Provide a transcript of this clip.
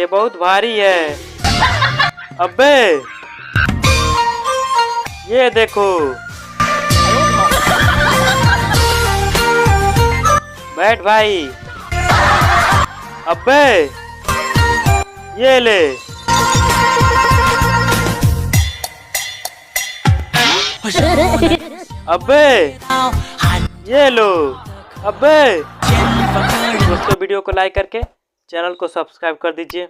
ये बहुत भारी है। अबे ये देखो। बैठ भाई। अबे ये ले। अबे ये लो। अबे दोस्तों वीडियो को लाइक करके चैनल को सब्सक्राइब कर दीजिए।